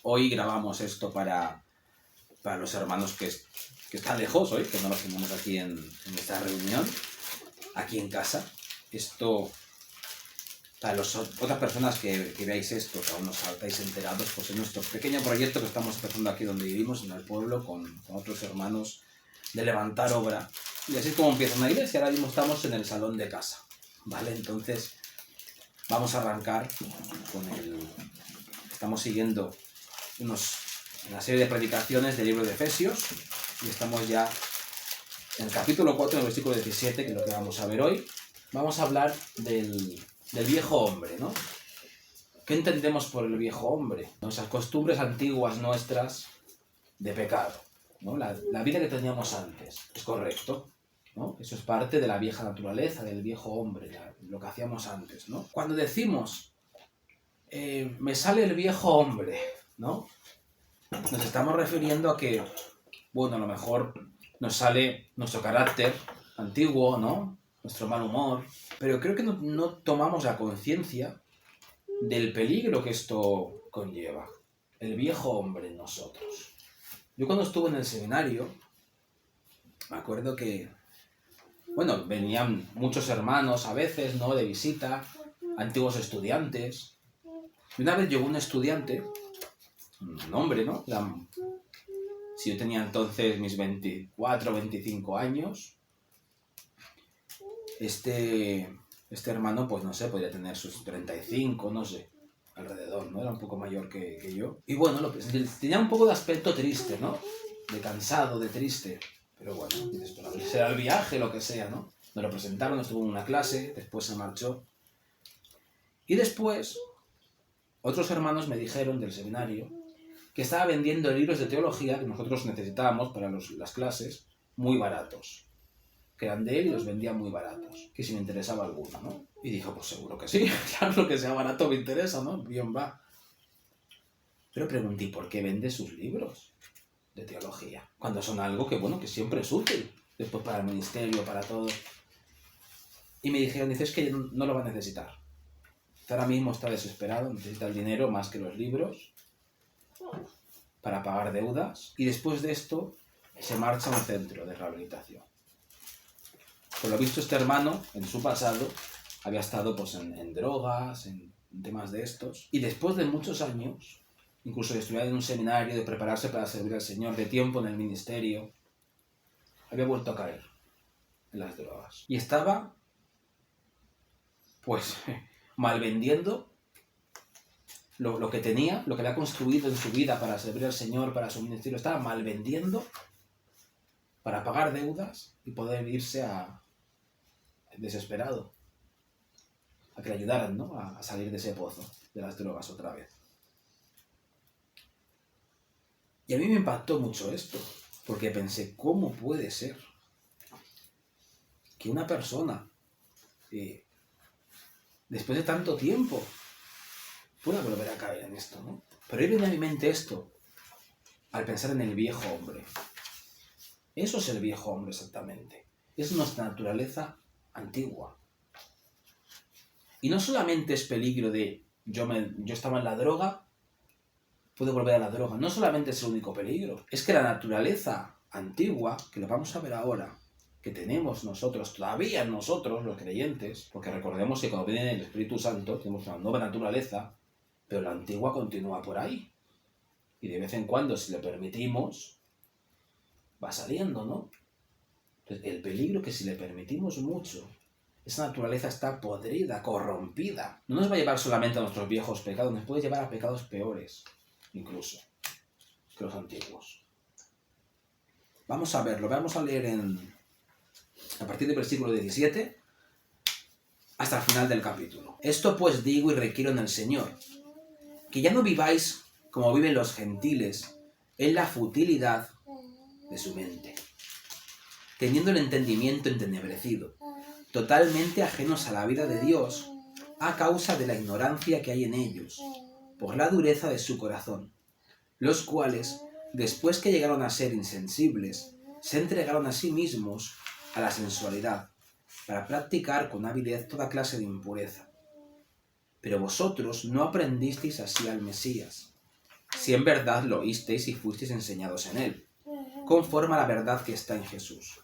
Hoy grabamos esto para los hermanos que están lejos hoy, que no los tenemos aquí en esta reunión, aquí en casa. Esto, para las otras personas que veáis esto, que aún no os estáis enterados, pues es nuestro pequeño proyecto que estamos empezando aquí donde vivimos, en el pueblo, con otros hermanos, de levantar obra. Y así es como empieza una iglesia. Ahora mismo estamos en el salón de casa, ¿vale? Entonces, vamos a arrancar con Estamos siguiendo una serie de predicaciones del libro de Efesios y estamos ya en el capítulo 4, en el versículo 17, que es lo que vamos a ver hoy. Vamos a hablar del viejo hombre, ¿no? ¿Qué entendemos por el viejo hombre? Esas costumbres antiguas nuestras de pecado, ¿no? La vida que teníamos antes, es correcto, ¿no? Eso es parte de la vieja naturaleza, del viejo hombre, lo que hacíamos antes, ¿no? Cuando decimos, me sale el viejo hombre, ¿no? Nos estamos refiriendo a que, bueno, a lo mejor nos sale nuestro carácter antiguo, ¿no? Nuestro mal humor, pero creo que no tomamos la conciencia del peligro que esto conlleva. El viejo hombre en nosotros. Yo cuando estuve en el seminario, me acuerdo que, bueno, venían muchos hermanos a veces, ¿no? De visita, antiguos estudiantes. Y una vez llegó un estudiante, un hombre, ¿no? Si yo tenía entonces mis 24, 25 años, este hermano, pues no sé, podría tener sus 35, no sé, alrededor, ¿no? Era un poco mayor que yo. Y bueno, tenía un poco de aspecto triste, ¿no? De cansado, de triste. Pero bueno, dices, será el viaje, lo que sea, ¿no? Nos lo presentaron, estuvo en una clase, después se marchó. Y después, otros hermanos me dijeron del seminario que estaba vendiendo libros de teología que nosotros necesitábamos para las clases muy baratos. Que eran de él y los vendía muy baratos. Que si me interesaba alguno, ¿no? Y dijo, pues seguro que sí. Claro, lo que sea barato me interesa, ¿no? Bien va. Pero pregunté, ¿por qué vende sus libros de teología? Cuando son algo que, bueno, que siempre es útil. Después para el ministerio, para todo. Y me dijeron, dices que no lo va a necesitar. Ahora mismo está desesperado, necesita el dinero más que los libros para pagar deudas. Y después de esto, se marcha a un centro de rehabilitación. Por lo visto, este hermano, en su pasado, había estado pues, en drogas, en temas de estos. Y después de muchos años, incluso de estudiar en un seminario, de prepararse para servir al Señor, de tiempo en el ministerio, había vuelto a caer en las drogas. Y estaba, pues, malvendiendo lo que tenía, lo que había construido en su vida para servir al Señor, para su ministerio. Estaba malvendiendo para pagar deudas y poder irse desesperado, a que le ayudaran, ¿no? a salir de ese pozo de las drogas otra vez. Y a mí me impactó mucho esto, porque pensé, ¿cómo puede ser que una persona, después de tanto tiempo, pueda volver a caer en esto, ¿no? Pero ahí viene a mi mente esto, al pensar en el viejo hombre. Eso es el viejo hombre exactamente. Es nuestra naturaleza antigua. Y no solamente es peligro de yo estaba en la droga, puedo volver a la droga. No solamente es el único peligro. Es que la naturaleza antigua, que lo vamos a ver ahora, que tenemos nosotros, todavía nosotros, los creyentes, porque recordemos que cuando viene el Espíritu Santo, tenemos una nueva naturaleza, pero la antigua continúa por ahí. Y de vez en cuando, si le permitimos, va saliendo, ¿no? Entonces, el peligro que si le permitimos mucho, esa naturaleza está podrida, corrompida. No nos va a llevar solamente a nuestros viejos pecados, nos puede llevar a pecados peores, incluso, que los antiguos. Vamos a verlo, vamos a leer a partir del versículo 17 hasta el final del capítulo. Esto pues digo y requiero en el Señor, que ya no viváis como viven los gentiles, en la futilidad de su mente, teniendo el entendimiento entenebrecido, totalmente ajenos a la vida de Dios, a causa de la ignorancia que hay en ellos, por la dureza de su corazón, los cuales, después que llegaron a ser insensibles, se entregaron a sí mismos a la sensualidad, para practicar con avidez toda clase de impureza. Pero vosotros no aprendisteis así al Mesías, si en verdad lo oísteis y fuisteis enseñados en él, conforme a la verdad que está en Jesús.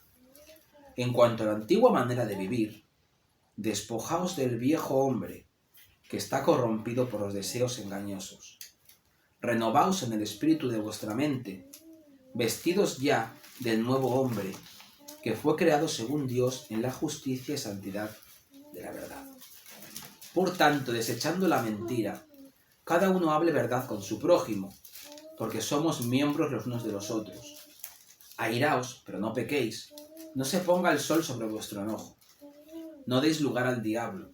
En cuanto a la antigua manera de vivir, despojaos del viejo hombre, que está corrompido por los deseos engañosos. Renovaos en el espíritu de vuestra mente, vestidos ya del nuevo hombre, que fue creado según Dios en la justicia y santidad de la verdad. Por tanto, desechando la mentira, cada uno hable verdad con su prójimo, porque somos miembros los unos de los otros. Airaos, pero no pequéis, no se ponga el sol sobre vuestro enojo. No deis lugar al diablo.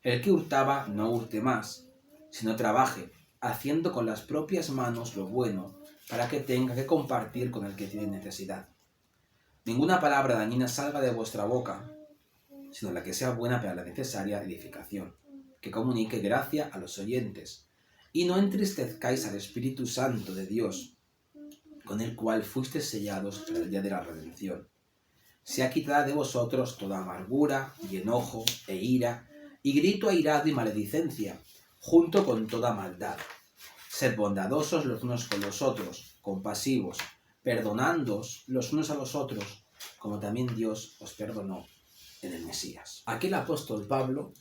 El que hurtaba, no hurte más, sino trabaje, haciendo con las propias manos lo bueno, para que tenga que compartir con el que tiene necesidad. Ninguna palabra dañina salga de vuestra boca, sino la que sea buena para la necesaria edificación, que comunique gracia a los oyentes, y no entristezcáis al Espíritu Santo de Dios, con el cual fuisteis sellados para el día de la redención. Sea quitada de vosotros toda amargura, y enojo, e ira, y grito airado y maledicencia, junto con toda maldad. Sed bondadosos los unos con los otros, compasivos, perdonándoos los unos a los otros, como también Dios os perdonó en el Mesías. Aquí el apóstol Pablo,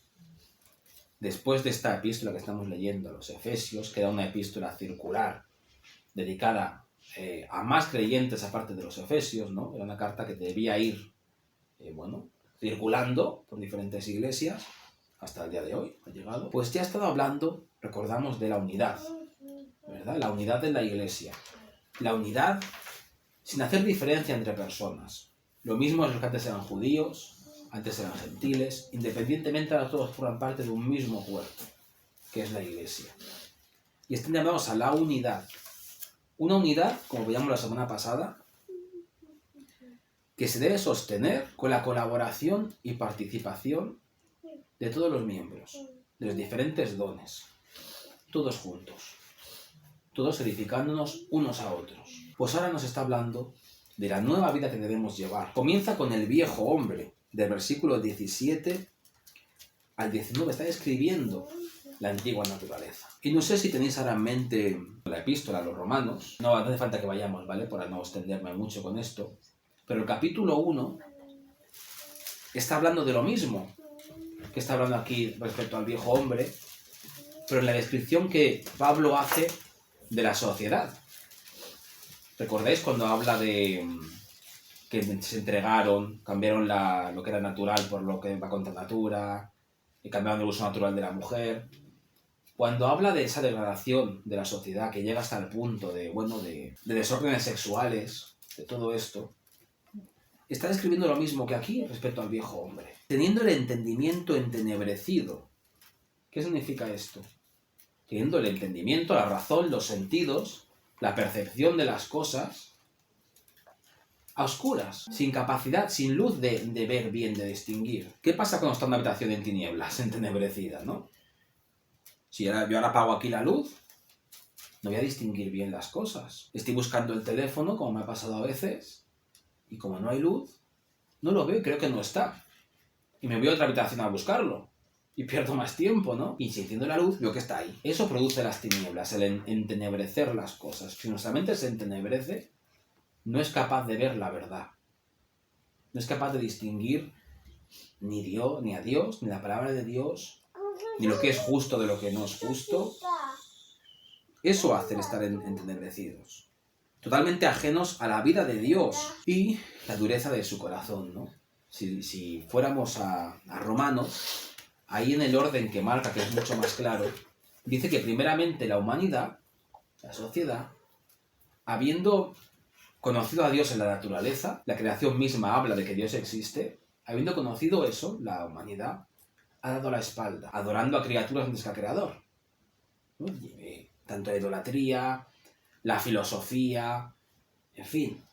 después de esta epístola que estamos leyendo a los Efesios, que era una epístola circular, dedicada a más creyentes aparte de los Efesios, ¿no? Era una carta que debía ir, circulando por diferentes iglesias, hasta el día de hoy ha llegado. Pues ya ha estado hablando, recordamos, de la unidad, ¿verdad? La unidad de la iglesia. La unidad sin hacer diferencia entre personas. Lo mismo es lo que antes eran judíos, antes eran gentiles, independientemente ahora todos forman parte de un mismo cuerpo, que es la iglesia. Y están llamados a la unidad. Una unidad, como veíamos la semana pasada, que se debe sostener con la colaboración y participación de todos los miembros, de los diferentes dones, todos juntos, todos edificándonos unos a otros. Pues ahora nos está hablando de la nueva vida que debemos llevar. Comienza con el viejo hombre, del versículo 17 al 19, está describiendo la antigua naturaleza. Y no sé si tenéis ahora en mente la epístola a los romanos, no hace falta que vayamos, ¿vale? Para no extenderme mucho con esto, pero el capítulo 1 está hablando de lo mismo que está hablando aquí respecto al viejo hombre, pero en la descripción que Pablo hace de la sociedad. ¿Recordáis cuando habla de que se entregaron, cambiaron lo que era natural por lo que va contra natura, y cambiaron el uso natural de la mujer? Cuando habla de esa degradación de la sociedad que llega hasta el punto de desórdenes sexuales, de todo esto, está describiendo lo mismo que aquí respecto al viejo hombre. Teniendo el entendimiento entenebrecido. ¿Qué significa esto? Teniendo el entendimiento, la razón, los sentidos, la percepción de las cosas a oscuras, sin capacidad, sin luz de ver bien, de distinguir. ¿Qué pasa cuando está en una habitación en tinieblas, entenebrecida, no? Si yo ahora apago aquí la luz, no voy a distinguir bien las cosas. Estoy buscando el teléfono, como me ha pasado a veces, y como no hay luz, no lo veo y creo que no está. Y me voy a otra habitación a buscarlo. Y pierdo más tiempo, ¿no? Y si enciendo la luz, veo que está ahí. Eso produce las tinieblas, el entenebrecer las cosas. Si nuestra mente se entenebrece, no es capaz de ver la verdad. No es capaz de distinguir ni Dios, ni a Dios, ni la palabra de Dios, ni lo que es justo de lo que no es justo. Eso hace el estar entenebrecidos. Totalmente ajenos a la vida de Dios y la dureza de su corazón, ¿no? Si fuéramos a Romanos, ahí en el orden que marca, que es mucho más claro, dice que primeramente la humanidad, la sociedad, habiendo conocido a Dios en la naturaleza, la creación misma habla de que Dios existe, habiendo conocido eso, la humanidad ha dado la espalda, adorando a criaturas antes que al Creador. ¿No? Tanto la idolatría, la filosofía, en fin.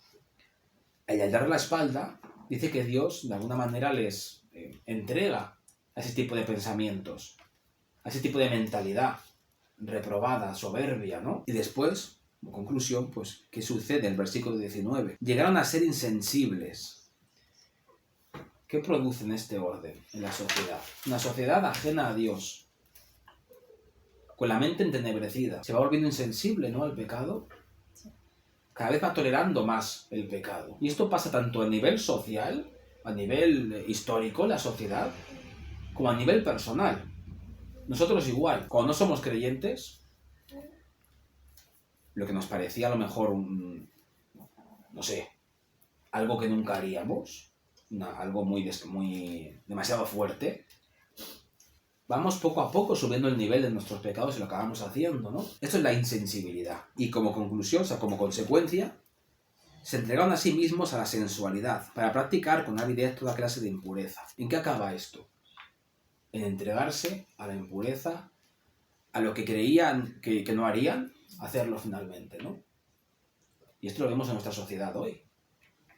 Y al dar la espalda, dice que Dios de alguna manera les entrega a ese tipo de pensamientos, a ese tipo de mentalidad reprobada, soberbia, ¿no? Y después, como conclusión, pues, ¿qué sucede? El versículo 19. Llegaron a ser insensibles. ¿Qué producen este orden en la sociedad? Una sociedad ajena a Dios. con la mente entenebrecida, se va volviendo insensible, ¿no?, al pecado. Cada vez va tolerando más el pecado. Y esto pasa tanto a nivel social, a nivel histórico, la sociedad, como a nivel personal. Nosotros igual, cuando no somos creyentes, lo que nos parecía a lo mejor no sé, algo que nunca haríamos, algo muy demasiado fuerte, vamos poco a poco subiendo el nivel de nuestros pecados y lo acabamos haciendo, ¿no? Esto es la insensibilidad. Y como conclusión, o sea, como consecuencia, se entregaron a sí mismos a la sensualidad para practicar con avidez toda clase de impureza. ¿En qué acaba esto? En entregarse a la impureza, a lo que creían que no harían, hacerlo finalmente, ¿no? Y esto lo vemos en nuestra sociedad hoy.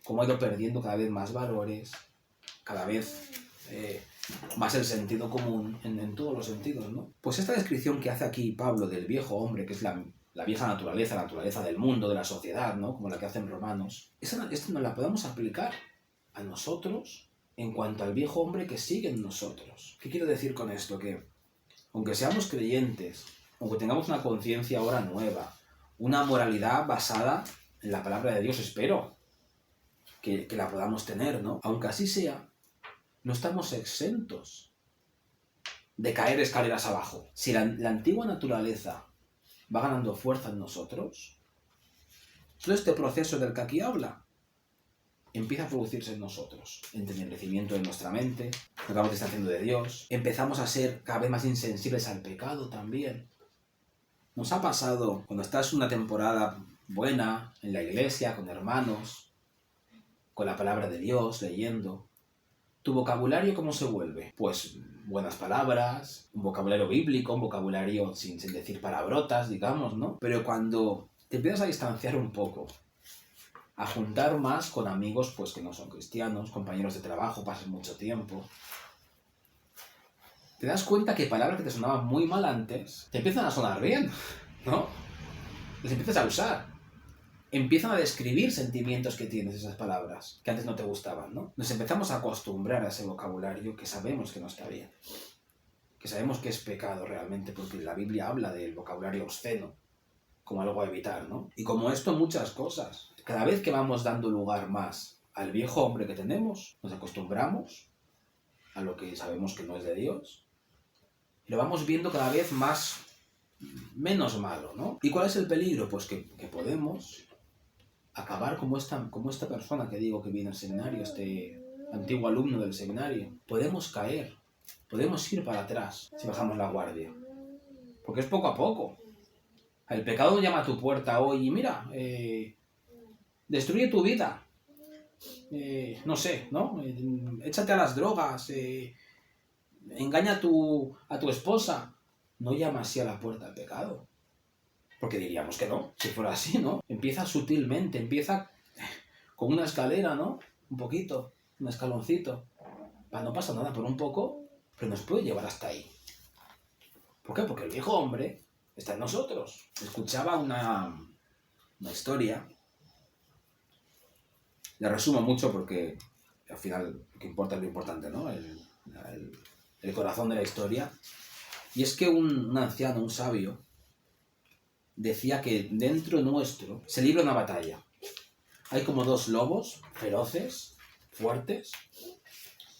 Cómo ha ido perdiendo cada vez más valores, cada vez más el sentido común en todos los sentidos, ¿no? Pues esta descripción que hace aquí Pablo del viejo hombre, que es la vieja naturaleza, la naturaleza del mundo, de la sociedad, ¿no?, como la que hacen Romanos, esta nos la podemos aplicar a nosotros en cuanto al viejo hombre que sigue en nosotros. ¿Qué quiero decir con esto? Que aunque seamos creyentes, aunque tengamos una conciencia ahora nueva, una moralidad basada en la palabra de Dios, espero que la podamos tener, ¿no? Aunque así sea, no estamos exentos de caer escaleras abajo. Si la antigua naturaleza va ganando fuerza en nosotros, todo este proceso del que aquí habla empieza a producirse en nosotros. Entenebrecimiento de nuestra mente, nos vamos distanciando de Dios, empezamos a ser cada vez más insensibles al pecado también. Nos ha pasado cuando estás una temporada buena en la iglesia, con hermanos, con la palabra de Dios, leyendo. ¿Tu vocabulario cómo se vuelve? Pues buenas palabras, un vocabulario bíblico, un vocabulario sin decir palabrotas, digamos, ¿no? Pero cuando te empiezas a distanciar un poco, a juntar más con amigos pues que no son cristianos, compañeros de trabajo, pasas mucho tiempo, te das cuenta que palabras que te sonaban muy mal antes, te empiezan a sonar bien, ¿no? Las empiezas a usar. Empiezan a describir sentimientos que tienes esas palabras, que antes no te gustaban, ¿no? Nos empezamos a acostumbrar a ese vocabulario que sabemos que no está bien, que sabemos que es pecado realmente, porque la Biblia habla del vocabulario obsceno como algo a evitar, ¿no? Y como esto, muchas cosas. Cada vez que vamos dando lugar más al viejo hombre que tenemos, nos acostumbramos a lo que sabemos que no es de Dios, y lo vamos viendo cada vez menos malo, ¿no? ¿Y cuál es el peligro? Pues que podemos acabar como esta persona que digo que viene al seminario, este antiguo alumno del seminario. Podemos caer, podemos ir para atrás si bajamos la guardia. Porque es poco a poco. El pecado llama a tu puerta hoy y mira, destruye tu vida. No sé, ¿no? Échate a las drogas, engaña a tu esposa. No llama así a la puerta del pecado. Porque diríamos que no, si fuera así, ¿no? Empieza sutilmente, empieza con una escalera, ¿no? Un poquito, un escaloncito. No pasa nada por un poco, pero nos puede llevar hasta ahí. ¿Por qué? Porque el viejo hombre está en nosotros. Escuchaba una historia, la resumo mucho porque al final lo que importa es lo importante, ¿no? El corazón de la historia. Y es que un anciano, un sabio, decía que dentro nuestro se libra una batalla. Hay como dos lobos feroces, fuertes,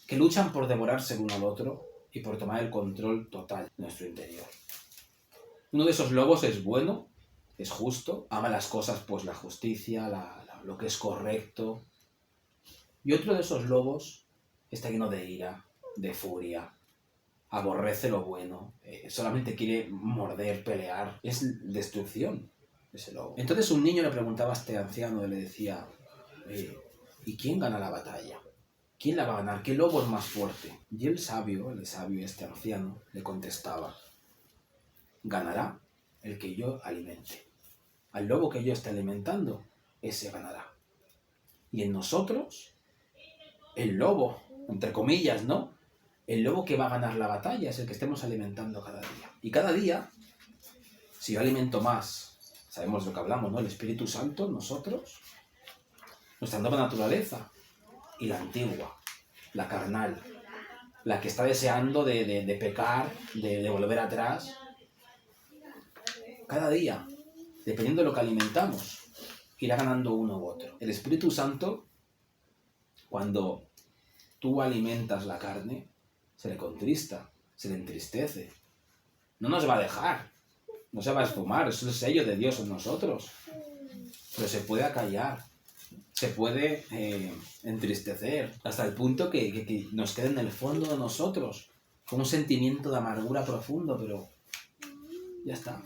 que luchan por devorarse el uno al otro y por tomar el control total de nuestro interior. Uno de esos lobos es bueno, es justo, ama las cosas, pues la justicia, lo que es correcto. Y otro de esos lobos está lleno de ira, de furia, aborrece lo bueno, solamente quiere morder, pelear. Es destrucción ese lobo. Entonces un niño le preguntaba a este anciano y le decía, ¿y quién gana la batalla? ¿Quién la va a ganar? ¿Qué lobo es más fuerte? Y el sabio, este anciano, le contestaba, ganará el que yo alimente. Al lobo que yo esté alimentando, ese ganará. Y en nosotros, el lobo, entre comillas, ¿no? El lobo que va a ganar la batalla es el que estemos alimentando cada día. Y cada día, si yo alimento más, sabemos de lo que hablamos, ¿no? El Espíritu Santo, nosotros, nuestra nueva naturaleza, y la antigua, la carnal, la que está deseando de pecar, de volver atrás, cada día, dependiendo de lo que alimentamos, irá ganando uno u otro. El Espíritu Santo, cuando tú alimentas la carne, se le contrista, se le entristece. No nos va a dejar, no se va a esfumar, es el sello de Dios en nosotros. Pero se puede acallar, se puede entristecer, hasta el punto que nos quede en el fondo de nosotros, con un sentimiento de amargura profundo, pero ya está,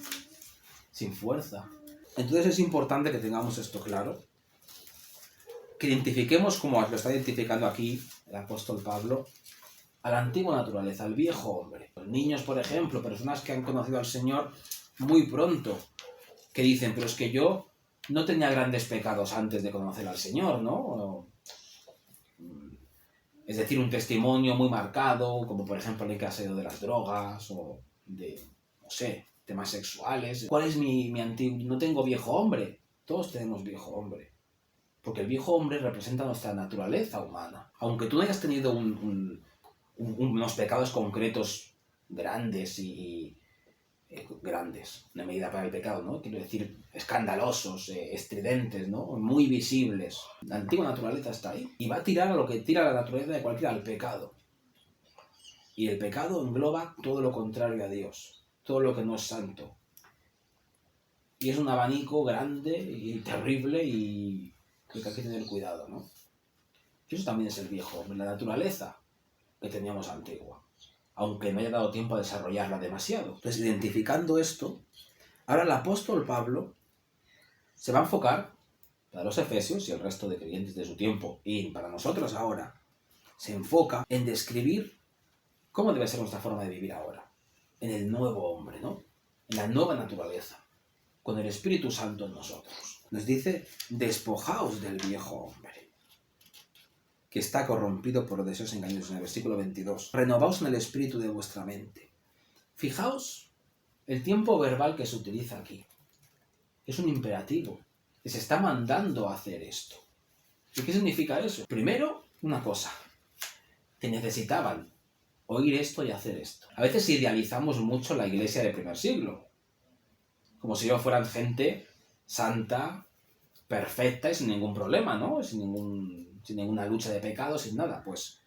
sin fuerza. Entonces es importante que tengamos esto claro, que identifiquemos, como lo está identificando aquí el apóstol Pablo, a la antigua naturaleza, al viejo hombre. Los niños, por ejemplo, personas que han conocido al Señor muy pronto, que dicen, pero es que yo no tenía grandes pecados antes de conocer al Señor, ¿no? Es decir, un testimonio muy marcado, como por ejemplo en el caso de las drogas o de, no sé, temas sexuales. ¿Cuál es mi antiguo? No tengo viejo hombre. Todos tenemos viejo hombre. Porque el viejo hombre representa nuestra naturaleza humana. Aunque tú no hayas tenido unos pecados concretos grandes grandes, una medida para el pecado, ¿no? Quiero decir, escandalosos, estridentes, ¿no? Muy visibles. La antigua naturaleza está ahí. Y va a tirar a lo que tira la naturaleza de cualquiera, al pecado. Y el pecado engloba todo lo contrario a Dios, todo lo que no es santo. Y es un abanico grande y terrible y que hay que tener cuidado, ¿no? Y eso también es el viejo hombre, la naturaleza que teníamos antigua, aunque no haya dado tiempo a desarrollarla demasiado. Entonces, identificando esto, ahora el apóstol Pablo se va a enfocar, para los efesios y el resto de creyentes de su tiempo, y para nosotros ahora, se enfoca en describir cómo debe ser nuestra forma de vivir ahora, en el nuevo hombre, ¿no? En la nueva naturaleza, con el Espíritu Santo en nosotros. Nos dice, despojaos del viejo hombre, que está corrompido por deseos engañosos, en el versículo 22. Renovaos en el espíritu de vuestra mente. Fijaos el tiempo verbal que se utiliza aquí. Es un imperativo. Se está mandando a hacer esto. ¿Y qué significa eso? Primero, una cosa. Te necesitaban oír esto y hacer esto. A veces idealizamos mucho la iglesia del primer siglo, como si ellos fueran gente santa, perfecta y sin ningún problema, ¿no? Sin ninguna lucha de pecado, sin nada. Pues,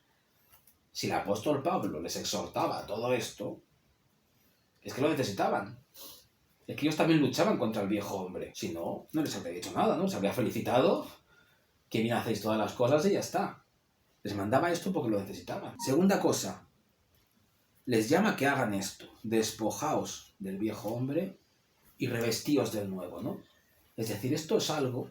si el apóstol Pablo les exhortaba a todo esto, es que lo necesitaban. Es que ellos también luchaban contra el viejo hombre. Si no, no les habría dicho nada, ¿no? Les habría felicitado, que bien hacéis todas las cosas y ya está. Les mandaba esto porque lo necesitaban. Segunda cosa, les llama que hagan esto. Despojaos del viejo hombre y revestíos del nuevo, ¿no? Es decir, esto es algo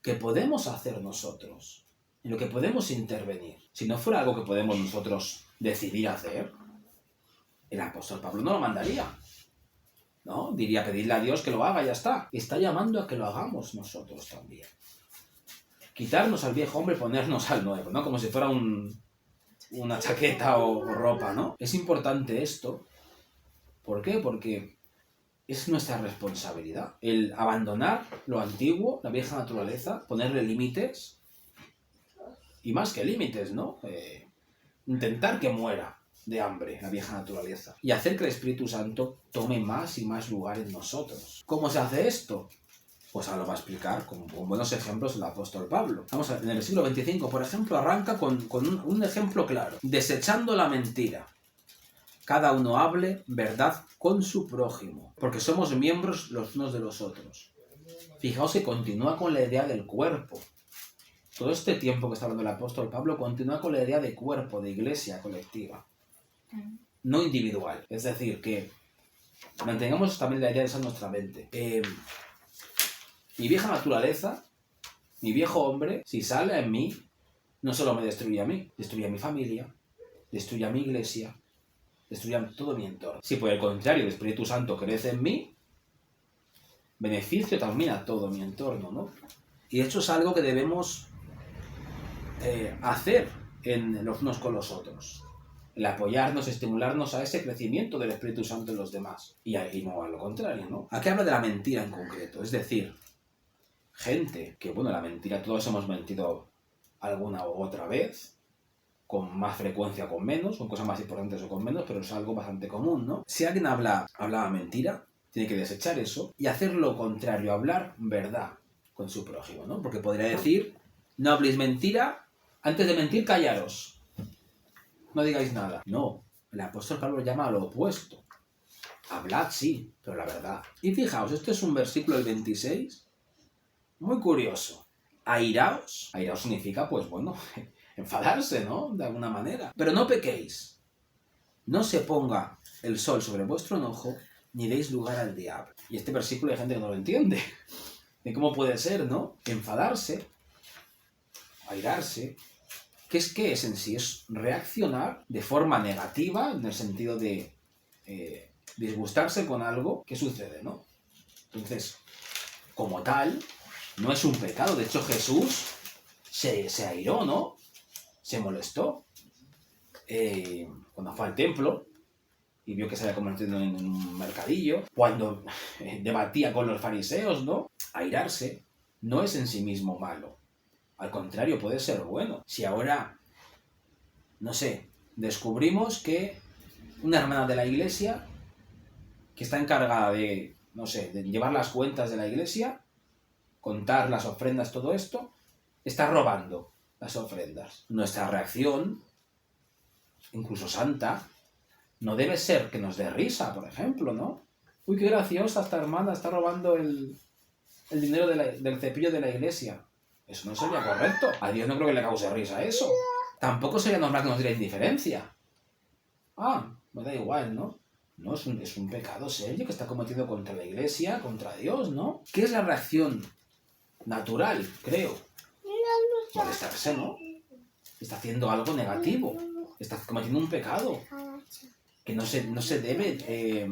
que podemos hacer nosotros, en lo que podemos intervenir. Si no fuera algo que podemos nosotros decidir hacer, el apóstol Pablo no lo mandaría, ¿no? Diría, pedirle a Dios que lo haga y ya está. Está llamando a que lo hagamos nosotros también. Quitarnos al viejo hombre y ponernos al nuevo, ¿no? Como si fuera una chaqueta o ropa, ¿no? Es importante esto. ¿Por qué? Porque es nuestra responsabilidad el abandonar lo antiguo, la vieja naturaleza, ponerle límites, y más que límites, ¿no? Intentar que muera de hambre la vieja naturaleza y hacer que el Espíritu Santo tome más y más lugar en nosotros. ¿Cómo se hace esto? Pues ahora lo va a explicar con buenos ejemplos el apóstol Pablo. Vamos a ver, en el siglo 25, por ejemplo, arranca con un ejemplo claro. Desechando la mentira. Cada uno hable verdad con su prójimo, porque somos miembros los unos de los otros. Fijaos que continúa con la idea del cuerpo. Todo este tiempo que está hablando el apóstol Pablo continúa con la idea de cuerpo, de iglesia colectiva, no individual. Es decir, que mantengamos también la idea de esa en nuestra mente. Mi vieja naturaleza, mi viejo hombre, si sale en mí, no solo me destruye a mí, destruye a mi familia, destruye a mi iglesia, destruyan todo mi entorno. Si por el contrario el Espíritu Santo crece en mí, beneficio también a todo mi entorno, ¿no? Y esto es algo que debemos hacer en los unos con los otros. El apoyarnos, estimularnos a ese crecimiento del Espíritu Santo en los demás. Y no a lo contrario, ¿no? Aquí habla de la mentira en concreto. Es decir, gente que, bueno, la mentira, todos hemos mentido alguna u otra vez, con más frecuencia o con menos, con cosas más importantes o con menos, pero es algo bastante común, ¿no? Si alguien habla mentira, tiene que desechar eso y hacer lo contrario, hablar verdad con su prójimo, ¿no? Porque podría decir, no habléis mentira, antes de mentir, callaros. No digáis nada. No, el apóstol Pablo llama a lo opuesto. Hablad, sí, pero la verdad. Y fijaos, este es un versículo, el 26, muy curioso. Airaos. Airaos significa, pues bueno, enfadarse, ¿no? De alguna manera. Pero no pequéis. No se ponga el sol sobre vuestro enojo, ni deis lugar al diablo. Y este versículo hay gente que no lo entiende. ¿De cómo puede ser, no? Enfadarse, airarse. ¿Qué es en sí? Es reaccionar de forma negativa, en el sentido de disgustarse con algo que sucede, ¿no? Entonces, como tal, no es un pecado. De hecho, Jesús se airó, ¿no? Se molestó. Cuando fue al templo y vio que se había convertido en un mercadillo, cuando debatía con los fariseos, ¿no? Airarse no es en sí mismo malo. Al contrario, puede ser bueno. Si ahora, no sé, descubrimos que una hermana de la iglesia que está encargada de, no sé, de llevar las cuentas de la iglesia, contar las ofrendas, todo esto, está robando las ofrendas. Nuestra reacción, incluso santa, no debe ser que nos dé risa, por ejemplo, ¿no? Uy, qué graciosa esta hermana, está robando el dinero del cepillo de la iglesia. Eso no sería correcto. A Dios no creo que le cause risa eso. Tampoco sería normal que nos diera indiferencia. Ah, me da igual, ¿no? No, es un pecado serio que está cometiendo contra la iglesia, contra Dios, ¿no? ¿Qué es la reacción natural, creo? Molestarse, ¿no? Está haciendo algo negativo. Está cometiendo un pecado. Que no se debe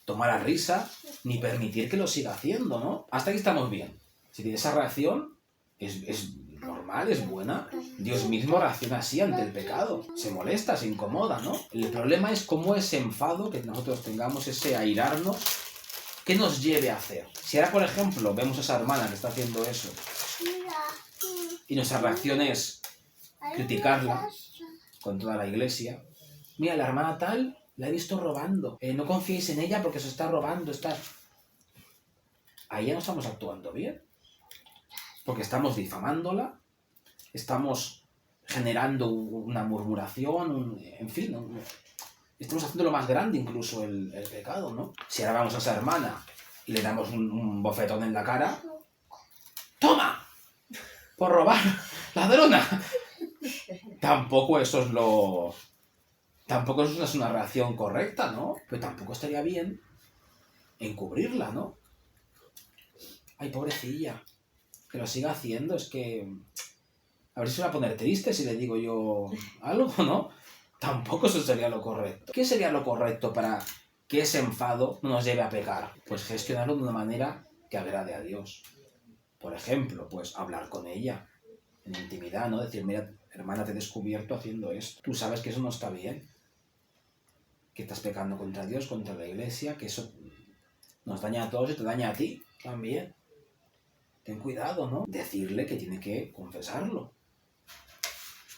tomar a risa ni permitir que lo siga haciendo, ¿no? Hasta aquí estamos bien. Si esa reacción es normal, es buena. Dios mismo reacciona así ante el pecado. Se molesta, se incomoda, ¿no? El problema es cómo ese enfado que nosotros tengamos, ese airarnos, ¿qué nos lleve a hacer? Si ahora, por ejemplo, vemos a esa hermana que está haciendo eso y nuestra reacción es criticarla con toda la iglesia. Mira, la hermana tal la he visto robando. No confiéis en ella porque se está robando. Ahí ya no estamos actuando bien. Porque estamos difamándola, estamos generando una murmuración, en fin, estamos haciendo lo más grande incluso el pecado, ¿no? Si ahora vamos a esa hermana y le damos un bofetón en la cara, ¡toma! ¡Por robar! ¡Ladrona! Tampoco eso es una reacción correcta, ¿no? Pero tampoco estaría bien encubrirla, ¿no? Ay, pobrecilla, que lo siga haciendo, es que... A ver si se va a poner triste si le digo yo algo, ¿no? Tampoco eso sería lo correcto. ¿Qué sería lo correcto para que ese enfado no nos lleve a pecar? Pues gestionarlo de una manera que agrade a Dios. Por ejemplo, pues hablar con ella en intimidad, ¿no? Decir, mira, hermana, te he descubierto haciendo esto. Tú sabes que eso no está bien. Que estás pecando contra Dios, contra la iglesia, que eso nos daña a todos y te daña a ti también. Ten cuidado, ¿no? Decirle que tiene que confesarlo.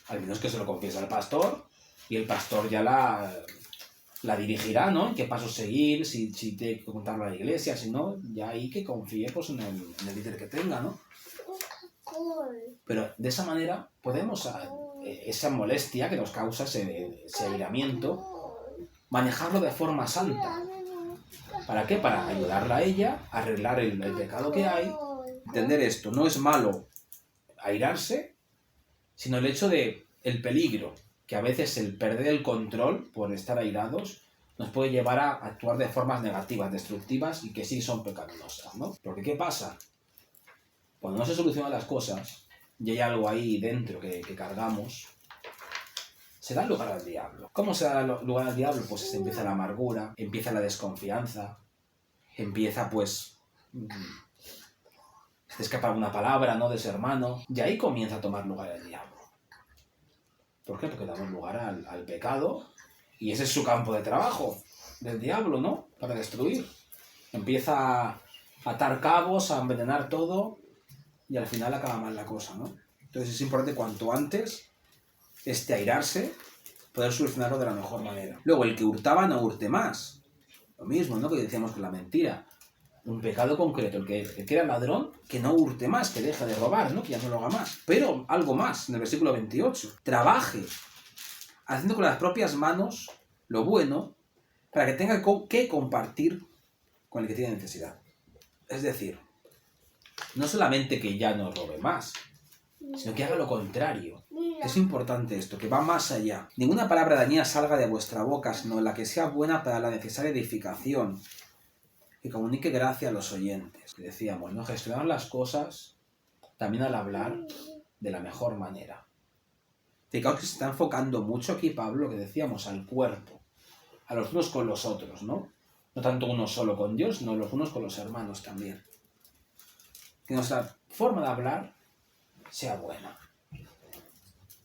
Al menos que se lo confiese al pastor y el pastor ya la dirigirá, ¿no? En qué pasos seguir, si tiene que contarlo a la iglesia, si no, ya ahí que confíe pues, en el líder que tenga, ¿no? Pero de esa manera podemos, esa molestia que nos causa ese airamiento, manejarlo de forma santa. ¿Para qué? Para ayudarla a ella a arreglar el pecado que hay. Entender esto, no es malo airarse, sino el hecho de el peligro, que a veces el perder el control por estar airados nos puede llevar a actuar de formas negativas, destructivas y que sí son pecaminosas, ¿no? Porque ¿qué pasa? Cuando no se solucionan las cosas y hay algo ahí dentro que cargamos, se da lugar al diablo. ¿Cómo se da lugar al diablo? Pues se empieza la amargura, empieza la desconfianza, empieza pues... se te escapa una palabra, ¿no? De ese hermano, y ahí comienza a tomar lugar el diablo. ¿Por qué? Porque damos lugar al pecado y ese es su campo de trabajo del diablo, ¿no? Para destruir. Empieza a atar cabos, a envenenar todo y al final acaba mal la cosa, ¿no? Entonces es importante cuanto antes airarse, poder solucionarlo de la mejor manera. Luego, el que hurtaba no hurte más. Lo mismo, ¿no? Que decíamos con la mentira. Un pecado concreto, el que era ladrón, que no hurte más, que deje de robar, ¿no? Que ya no lo haga más. Pero algo más, en el versículo 28. Trabaje, haciendo con las propias manos lo bueno, para que tenga que compartir con el que tiene necesidad. Es decir, no solamente que ya no robe más, sino que haga lo contrario. Es importante esto, que va más allá. Ninguna palabra dañina salga de vuestra boca, sino la que sea buena para la necesaria edificación, que comunique gracia a los oyentes. Que decíamos, ¿no? Gestionar las cosas también al hablar de la mejor manera. Fijaos que se está enfocando mucho aquí Pablo, que decíamos, al cuerpo, a los unos con los otros, ¿no? No tanto uno solo con Dios, sino los unos con los hermanos también. Que nuestra forma de hablar sea buena.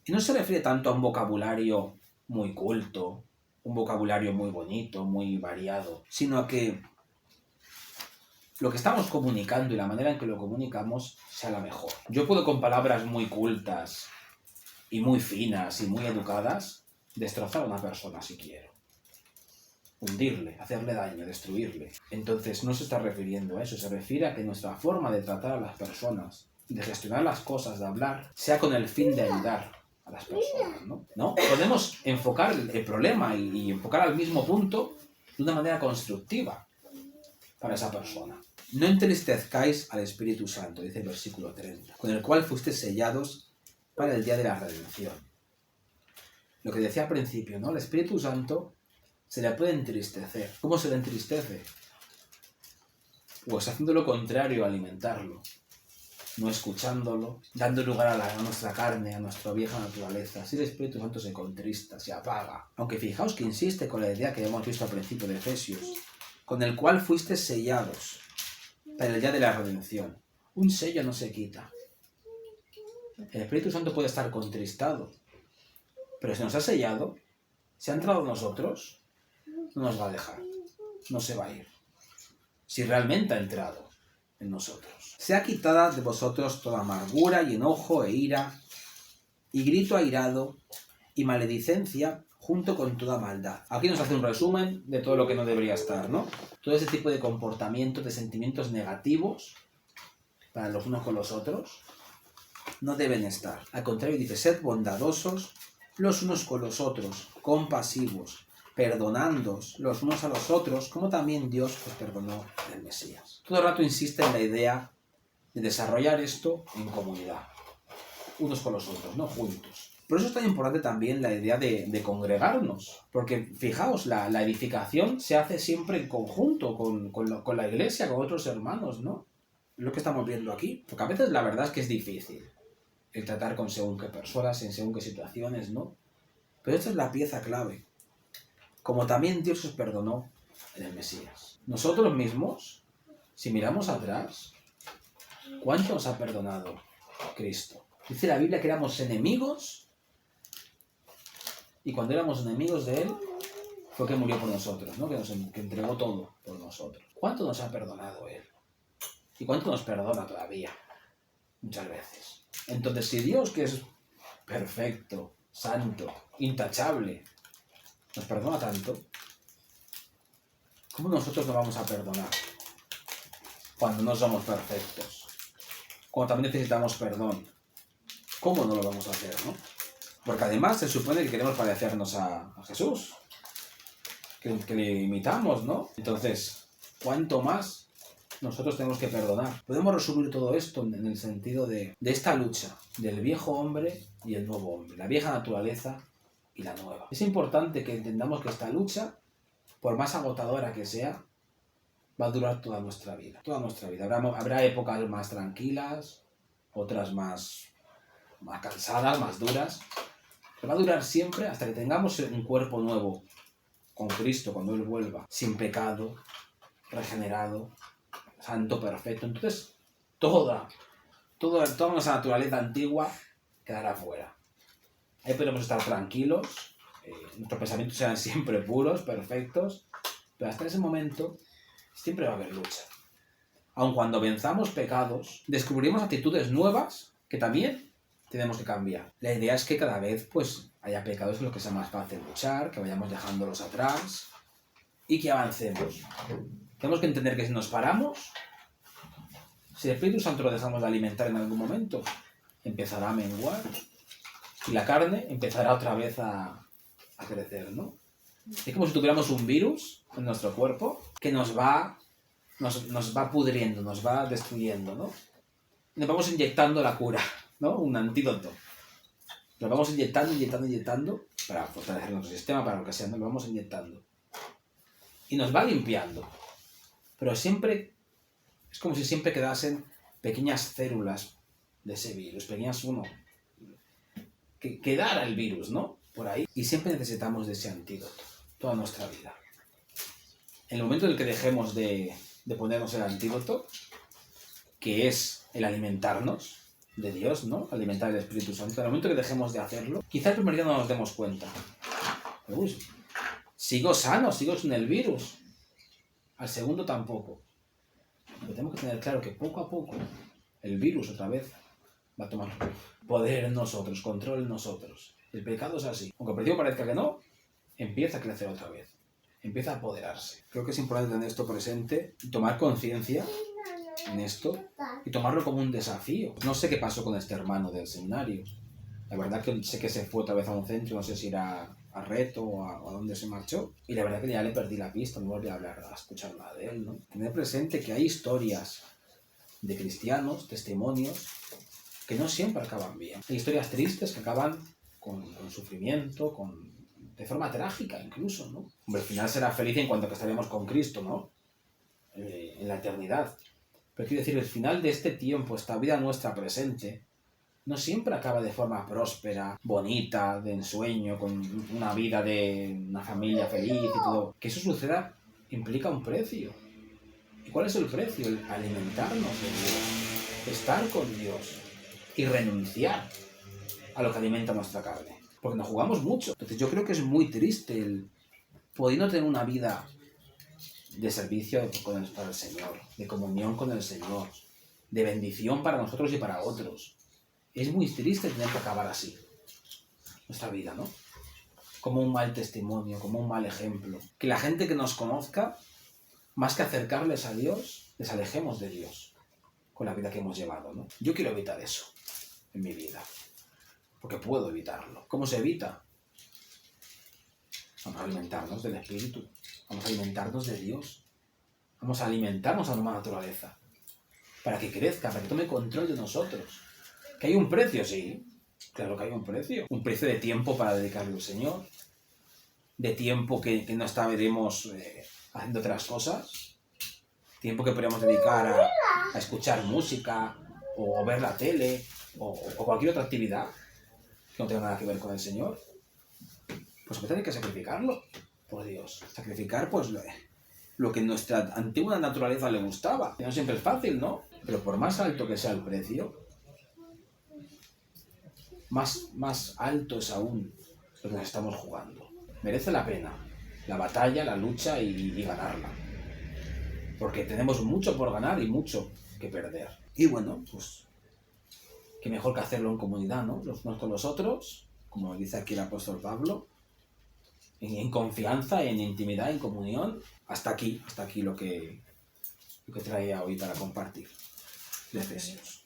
Y no se refiere tanto a un vocabulario muy culto, un vocabulario muy bonito, muy variado, sino a que lo que estamos comunicando y la manera en que lo comunicamos sea la mejor. Yo puedo con palabras muy cultas y muy finas y muy educadas destrozar a una persona si quiero. Hundirle, hacerle daño, destruirle. Entonces no se está refiriendo a eso, se refiere a que nuestra forma de tratar a las personas, de gestionar las cosas, de hablar, sea con el fin de ayudar a las personas, ¿no? ¿No? Podemos enfocar el problema y enfocar al mismo punto de una manera constructiva para esa persona. No entristezcáis al Espíritu Santo, dice el versículo 30, con el cual fuisteis sellados para el día de la redención. Lo que decía al principio, ¿no? El Espíritu Santo se le puede entristecer. ¿Cómo se le entristece? Pues haciendo lo contrario, alimentarlo, no escuchándolo, dando lugar a nuestra carne, a nuestra vieja naturaleza. Así el Espíritu Santo se contrista, se apaga. Aunque fijaos que insiste con la idea que hemos visto al principio de Efesios, con el cual fuiste sellados para el día de la redención. Un sello no se quita. El Espíritu Santo puede estar contristado, pero si nos ha sellado, si ha entrado en nosotros, no nos va a dejar, no se va a ir. Si realmente ha entrado en nosotros. Sea quitada de vosotros toda amargura y enojo e ira, y grito airado, y maledicencia, junto con toda maldad. Aquí nos hace un resumen de todo lo que no debería estar, ¿no? Todo ese tipo de comportamientos, de sentimientos negativos para los unos con los otros, no deben estar. Al contrario, dice, sed bondadosos los unos con los otros, compasivos, perdonándoos los unos a los otros, como también Dios os perdonó en el Mesías. Todo el rato insiste en la idea de desarrollar esto en comunidad, unos con los otros, no juntos. Por eso es tan importante también la idea de congregarnos, porque fijaos, la edificación se hace siempre en conjunto con la iglesia, con otros hermanos, ¿no? Es lo que estamos viendo aquí, porque a veces la verdad es que es difícil el tratar con según qué personas, en según qué situaciones, ¿no? Pero esta es la pieza clave. Como también Dios os perdonó en el Mesías. Nosotros mismos, si miramos atrás, ¿cuánto nos ha perdonado Cristo? Dice la Biblia que éramos enemigos y cuando éramos enemigos de Él fue que murió por nosotros, ¿no? Que entregó todo por nosotros. ¿Cuánto nos ha perdonado Él? ¿Y cuánto nos perdona todavía? Muchas veces. Entonces, si Dios, que es perfecto, santo, intachable, nos perdona tanto, ¿cómo nosotros no vamos a perdonar cuando no somos perfectos? Cuando también necesitamos perdón. ¿Cómo no lo vamos a hacer, no? Porque además se supone que queremos parecernos a Jesús, que le imitamos, ¿no? Entonces, ¿cuánto más nosotros tenemos que perdonar? Podemos resumir todo esto en el sentido de esta lucha del viejo hombre y el nuevo hombre, la vieja naturaleza y la nueva. Es importante que entendamos que esta lucha, por más agotadora que sea, va a durar toda nuestra vida. Toda nuestra vida. Habrá épocas más tranquilas, otras más cansadas, más duras. Pero va a durar siempre hasta que tengamos un cuerpo nuevo con Cristo cuando Él vuelva, sin pecado, regenerado, santo, perfecto. Entonces, toda nuestra naturaleza antigua quedará fuera. Ahí podemos estar tranquilos, nuestros pensamientos serán siempre puros, perfectos, pero hasta ese momento siempre va a haber lucha. Aun cuando venzamos pecados, descubriremos actitudes nuevas que también tenemos que cambiar. La idea es que cada vez haya pecados en los que sea más fácil luchar, que vayamos dejándolos atrás y que avancemos. Tenemos que entender que si nos paramos, si el Espíritu Santo lo dejamos de alimentar en algún momento, empezará a menguar y la carne empezará otra vez a crecer, ¿no? Es como si tuviéramos un virus en nuestro cuerpo que nos va pudriendo, nos va destruyendo, ¿no? Nos vamos inyectando la cura, ¿no? Un antídoto. Lo vamos inyectando para fortalecer nuestro sistema, para lo que sea, ¿no? Lo vamos inyectando. Y nos va limpiando. Pero siempre, es como si siempre quedasen pequeñas células de ese virus, que quedara el virus, ¿no? Por ahí. Y siempre necesitamos de ese antídoto, toda nuestra vida. En el momento en el que dejemos de ponernos el antídoto, que es el alimentarnos de Dios, ¿no? Alimentar el Espíritu Santo. En el momento que dejemos de hacerlo, quizá el primer día no nos demos cuenta. Uy, sigo sano, sigo sin el virus. Al segundo tampoco. Pero tenemos que tener claro que poco a poco el virus otra vez va a tomar poder en nosotros, control en nosotros. El pecado es así. Aunque al principio parezca que no, empieza a crecer otra vez. Empieza a apoderarse. Creo que es importante tener esto presente y tomar conciencia en esto y tomarlo como un desafío. No sé qué pasó con este hermano del seminario. La verdad que sé que se fue otra vez a un centro, no sé si era a Reto o a dónde se marchó. Y la verdad que ya le perdí la pista, no volví a escuchar nada de él, ¿no? Tener presente que hay historias de cristianos, testimonios, que no siempre acaban bien. Hay historias tristes que acaban con sufrimiento, de forma trágica incluso, ¿no? Hombre, al final será feliz en cuanto que estaremos con Cristo, ¿no? En la eternidad. Pero quiero decir, el final de este tiempo, esta vida nuestra presente, no siempre acaba de forma próspera, bonita, de ensueño, con una vida de una familia feliz y todo. Que eso suceda implica un precio. ¿Y cuál es el precio? El alimentarnos de Dios, estar con Dios y renunciar a lo que alimenta nuestra carne. Porque nos jugamos mucho. Entonces yo creo que es muy triste el pudiendo tener una vida de servicio para el Señor, de comunión con el Señor, de bendición para nosotros y para otros. Es muy triste tener que acabar así nuestra vida, ¿no? Como un mal testimonio, como un mal ejemplo. Que la gente que nos conozca, más que acercarles a Dios, les alejemos de Dios con la vida que hemos llevado, ¿no? Yo quiero evitar eso en mi vida, porque puedo evitarlo. ¿Cómo se evita? Vamos a alimentarnos del Espíritu, vamos a alimentarnos de Dios, vamos a alimentarnos a la nueva naturaleza, para que crezca, para que tome control de nosotros. ¿Que hay un precio? Sí, claro que hay un precio. Un precio de tiempo para dedicarle al Señor, de tiempo que no estaremos haciendo otras cosas, tiempo que podríamos dedicar a escuchar música, o ver la tele, o cualquier otra actividad que no tenga nada que ver con el Señor. Pues a veces hay que sacrificarlo, por Dios. Sacrificar, pues, lo que nuestra antigua naturaleza le gustaba. Que no siempre es fácil, ¿no? Pero por más alto que sea el precio, más alto es aún lo que nos estamos jugando. Merece la pena la batalla, la lucha y ganarla. Porque tenemos mucho por ganar y mucho que perder. Y bueno, pues, qué mejor que hacerlo en comunidad, ¿no? Los unos con los otros, como dice aquí el apóstol Pablo, en confianza, en intimidad, en comunión. Hasta aquí lo que traía hoy para compartir de Efesios.